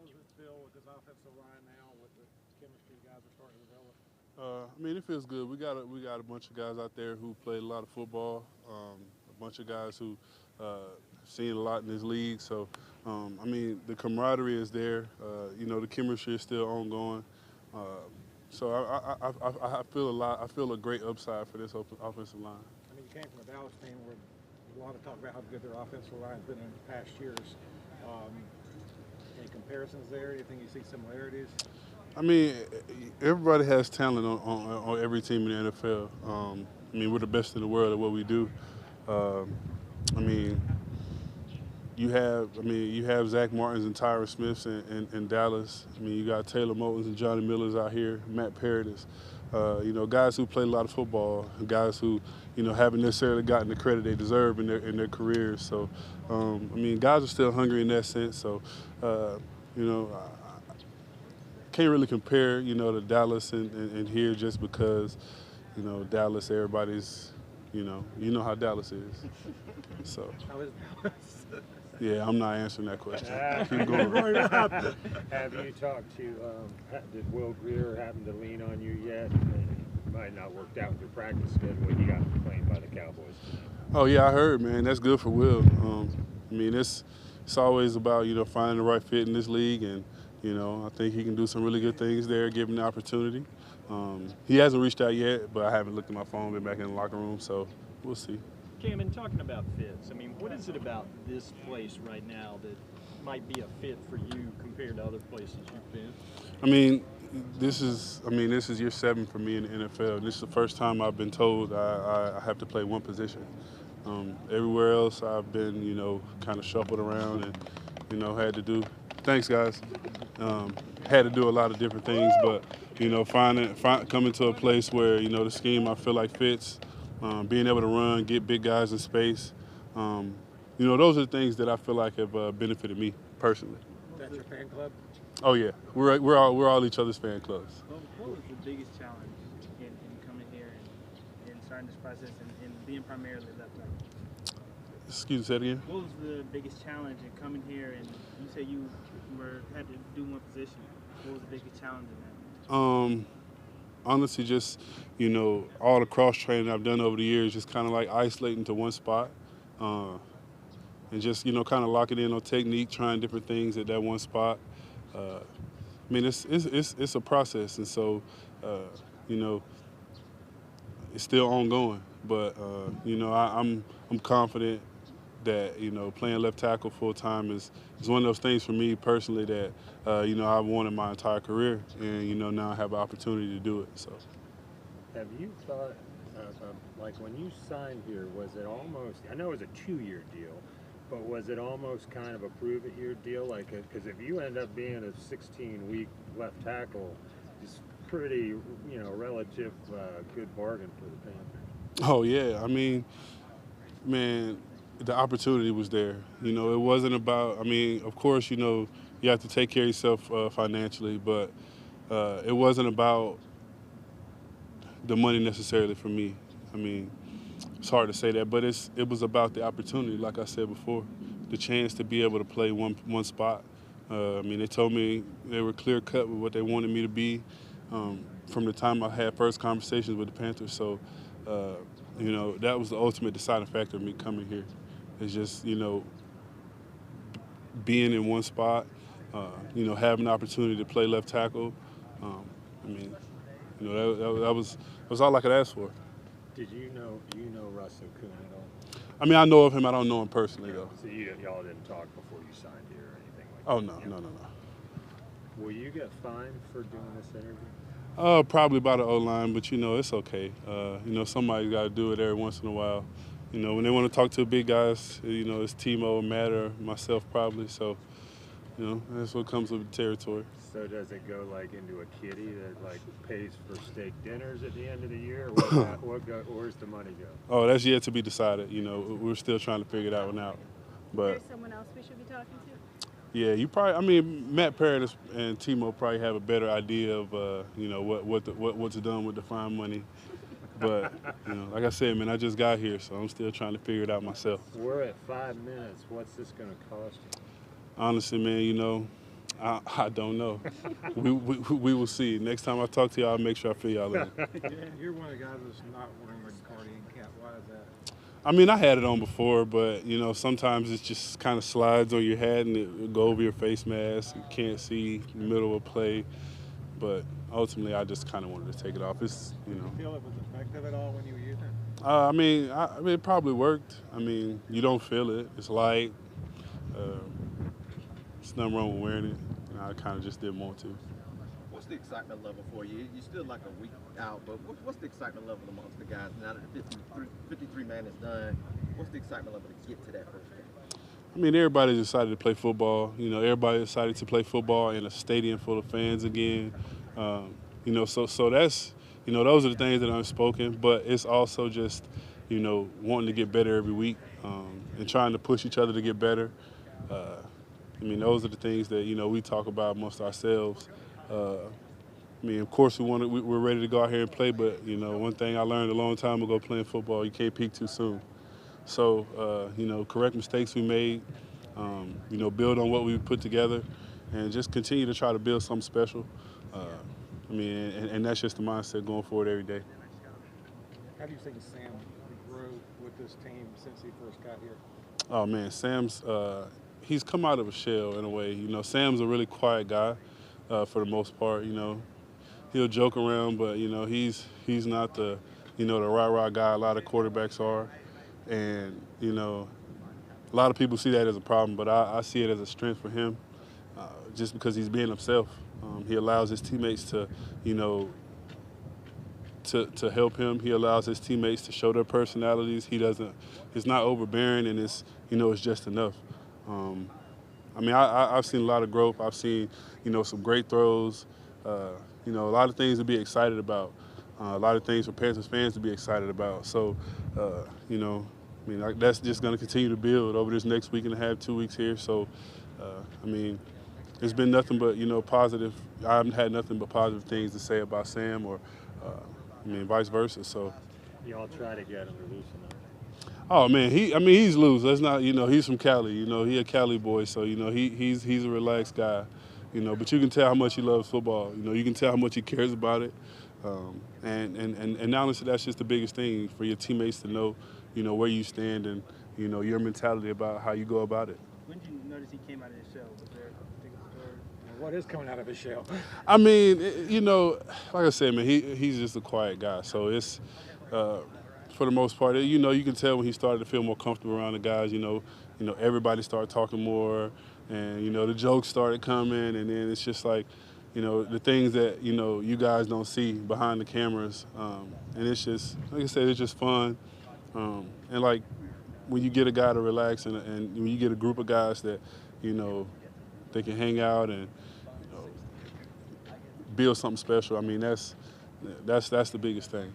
does it feel with this offensive line now, with the chemistry you guys are starting to develop? I mean, it feels good. We got a bunch of guys out there who played a lot of football. A bunch of guys who seen a lot in this league. So, I mean, the camaraderie is there. The chemistry is still ongoing. Uh, so I feel a lot. I feel a great upside for this offensive line. I mean, you came from a Dallas team where there's a lot of talk about how good their offensive line's been in past years. Um, any comparisons there? Do you think you see similarities? I mean, everybody has talent on every team in the NFL. I mean, we're the best in the world at what we do. Um, I mean, you have Zach Martins and Tyron Smiths in Dallas. I mean, you got Taylor Motons and Johnny Millers out here, Matt Paradis. Guys who play a lot of football, guys who, haven't necessarily gotten the credit they deserve in their careers. So, I mean, guys are still hungry in that sense. So, you know, can't really compare, to Dallas and here just because, Dallas, everybody's, you know how Dallas is. So, How is Dallas? yeah, I'm not answering that question. Keep Keep going. going up. Have you talked to, did Will Greer happen to lean on you yet? It might not worked out with your practice schedule. He got claimed by the Cowboys. Oh yeah, I heard, man. That's good for Will. I mean, it's always about finding the right fit in this league, and I think he can do some really good things there, given the opportunity. He hasn't reached out yet, but I haven't looked at my phone, been back in the locker room, so we'll see. Cam, and talking about fits, I mean, what is it about this place right now that might be a fit for you compared to other places you've been? I mean, this is year 7 for me in the NFL. This is the first time I've been told I have to play one position. Everywhere else I've been, kind of shuffled around and, had to do. Thanks, guys. Had to do a lot of different things, but coming to a place where the scheme I feel like fits, being able to run, get big guys in space. Those are the things that I feel like have benefited me personally. That's your fan club? Oh yeah, we're all each other's fan clubs. What was the biggest challenge in coming here and starting this process and being primarily left back? Excuse me, say it again. What was the biggest challenge in coming here and you said you had to do one position? What was the biggest challenge in that? Honestly, just all the cross training I've done over the years, just kind of like isolating to one spot, and just kind of locking in on technique, trying different things at that one spot. I mean, it's a process, and so you know it's still ongoing. But I'm confident that playing left tackle full time is one of those things for me personally that I've wanted my entire career, and now I have an opportunity to do it. So. Have you thought, like when you signed here, was it almost, I know it was a 2-year deal, but was it almost kind of a prove-it-year deal? Like, because if you end up being a 16-week left tackle, it's pretty, relative good bargain for the Panthers. Oh yeah, I mean, man, the opportunity was there. It wasn't about. I mean, of course, you have to take care of yourself financially, but it wasn't about the money necessarily for me. I mean, it's hard to say that, but it was about the opportunity, like I said before, the chance to be able to play one spot. I mean, they told me they were clear cut with what they wanted me to be from the time I had first conversations with the Panthers. So, that was the ultimate deciding factor of me coming here. It's just being in one spot, having the opportunity to play left tackle. I mean, that was all I could ask for. Do you know Russell Kuhn at all? I mean, I know of him. I don't know him personally, though. So y'all didn't talk before you signed here or anything like Oh, that? no. Will you get fined for doing this interview? Probably by the O-line, but, it's okay. Somebody's got to do it every once in a while. When they want to talk to the big guys, it's Timo, Matt, or myself probably. So, that's what comes with the territory. So does it go like into a kitty that like pays for steak dinners at the end of the year? Or where's the money go? Oh, that's yet to be decided. We're still trying to figure that one out. But There's someone else we should be talking to? yeah, you probably. I mean, Matt Paradis and Timo probably have a better idea of what's done with the fine money. But like I said, man, I just got here, so I'm still trying to figure it out myself. We're at 5 minutes. What's this going to cost you? Honestly, man, I don't know. We will see. Next time I talk to y'all, I'll make sure I fill y'all in. You're one of the guys that's not wearing the cardigan cap. Why is that? I mean, I had it on before, but you know, sometimes it just kind of slides on your head and it go over your face mask. You can't see in the middle of a play, but ultimately, I just kind of wanted to take it off. It's Do you feel it was effective at all when you were using it? I mean, it probably worked. I mean, you don't feel it. It's light. There's nothing wrong with wearing it. And I kind of just didn't want to. What's the excitement level for you? You're still like a week out, but what's the excitement level amongst the guys now that the 53 man is done? What's the excitement level to get to that first game? I mean, everybody's excited to play football. You know, everybody's excited to play football in a stadium full of fans again. You know, so that's, you know, those are the things that are unspoken. But it's also just, you know, wanting to get better every week and trying to push each other to get better. I mean, those are the things that, you know, we talk about amongst ourselves. I mean, of course, we're ready to go out here and play, but, you know, one thing I learned a long time ago playing football, you can't peak too soon. So, you know, correct mistakes we made, you know, build on what we put together, and just continue to try to build something special. I mean, and that's just the mindset going forward every day. How do you think Sam grew with this team since he first got here? Oh, man, Sam's he's come out of a shell in a way. You know, Sam's a really quiet guy for the most part. You know, he'll joke around, but you know, he's not the, you know, the rah-rah guy a lot of quarterbacks are. And you know, a lot of people see that as a problem, but I see it as a strength for him, just because he's being himself. He allows his teammates to, you know, to help him. He allows his teammates to show their personalities. It's not overbearing, and it's, you know, it's just enough. I mean, I've seen a lot of growth. I've seen, you know, some great throws. You know, a lot of things to be excited about. A lot of things for Panthers fans to be excited about. So, you know, I mean, that's just going to continue to build over this next week and a half, 2 weeks here. So, I mean, it's been nothing but, you know, positive. I haven't had nothing but positive things to say about Sam, or, I mean, vice versa. So. Y'all try to get him to loosen up. Oh man, he's loose. Let's not, you know, he's from Cali. You know, he a Cali boy, so you know he's a relaxed guy. You know, but you can tell how much he loves football. You know, you can tell how much he cares about it. And honestly, that's just the biggest thing for your teammates to know, you know, where you stand and, you know, your mentality about how you go about it. When did you notice he came out of his shell? Was there a particular story? What is coming out of his shell? I mean, you know, like I said, man, he's just a quiet guy. So it's, for the most part, you know, you can tell when he started to feel more comfortable around the guys. You know, everybody started talking more, and you know, the jokes started coming, and then it's just like, you know, the things that, you know, you guys don't see behind the cameras, and it's just, like I said, it's just fun, and like when you get a guy to relax, and when you get a group of guys that, you know, they can hang out and, you know, build something special. I mean, that's the biggest thing.